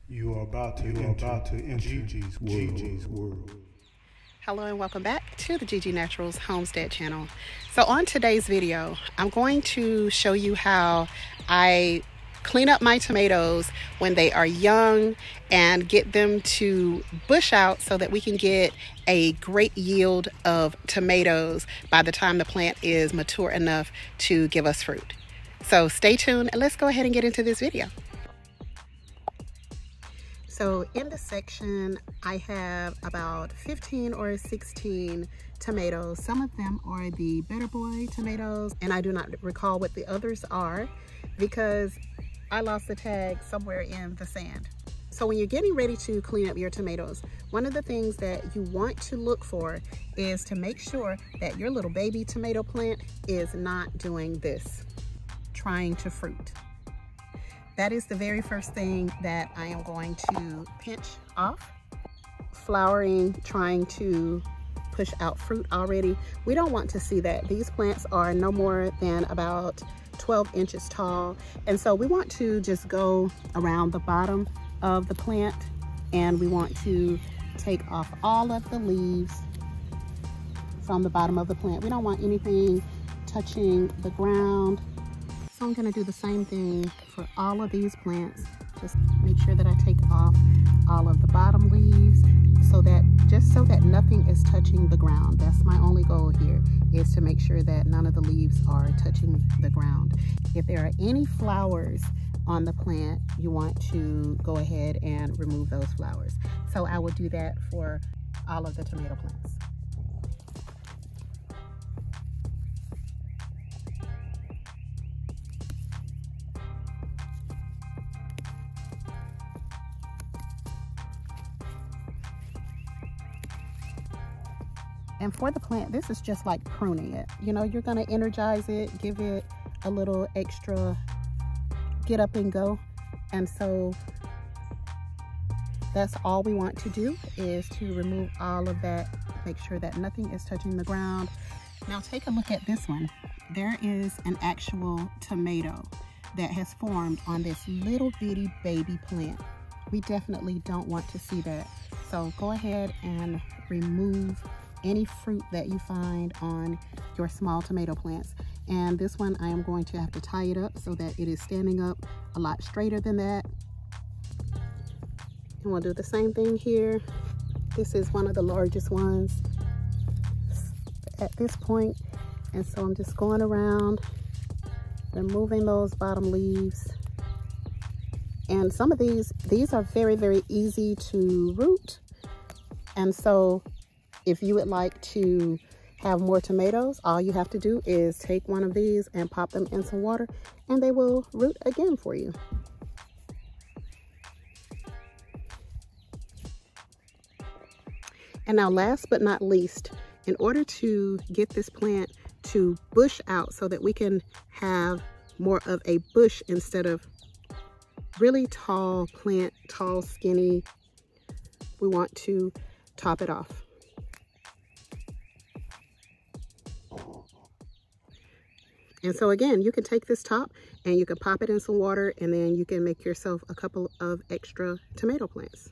You are about to enter Gigi's world. Hello and welcome back to the Gigi Naturals Homestead channel. So on today's video, I'm going to show you how I clean up my tomatoes when they are young and get them to bush out so that we can get a great yield of tomatoes by the time the plant is mature enough to give us fruit. So stay tuned and let's go ahead and get into this video. So in this section, I have about 15 or 16 tomatoes. Some of them are the Better Boy tomatoes, and I do not recall what the others are because I lost the tag somewhere in the sand. So when you're getting ready to clean up your tomatoes, one of the things that you want to look for is to make sure that your little baby tomato plant is not doing this, trying to fruit. That is the very first thing that I am going to pinch off. Flowering, trying to push out fruit already. We don't want to see that. These plants are no more than about 12 inches tall. And so we want to just go around the bottom of the plant and we want to take off all of the leaves from the bottom of the plant. We don't want anything touching the ground. So I'm going to do the same thing for all of these plants. Just make sure that I take off all of the bottom leaves so that nothing is touching the ground. That's my only goal here, is to make sure that none of the leaves are touching the ground. If there are any flowers on the plant, you want to go ahead and remove those flowers. So I will do that for all of the tomato plants. And for the plant, this is just like pruning it. You know, you're going to energize it, give it a little extra get up and go. And so that's all we want to do, is to remove all of that, make sure that nothing is touching the ground. Now take a look at this one. There is an actual tomato that has formed on this little bitty baby plant. We definitely don't want to see that. So go ahead and remove any fruit that you find on your small tomato plants. And this one, I am going to have to tie it up so that it is standing up a lot straighter than that. And we'll do the same thing here. This is one of the largest ones at this point. And so I'm just going around, removing those bottom leaves. And some of these are very, very easy to root. And so if you would like to have more tomatoes, all you have to do is take one of these and pop them in some water and they will root again for you. And now last but not least, in order to get this plant to bush out so that we can have more of a bush instead of really tall plant, tall, skinny, we want to top it off. And so again, you can take this top and you can pop it in some water and then you can make yourself a couple of extra tomato plants.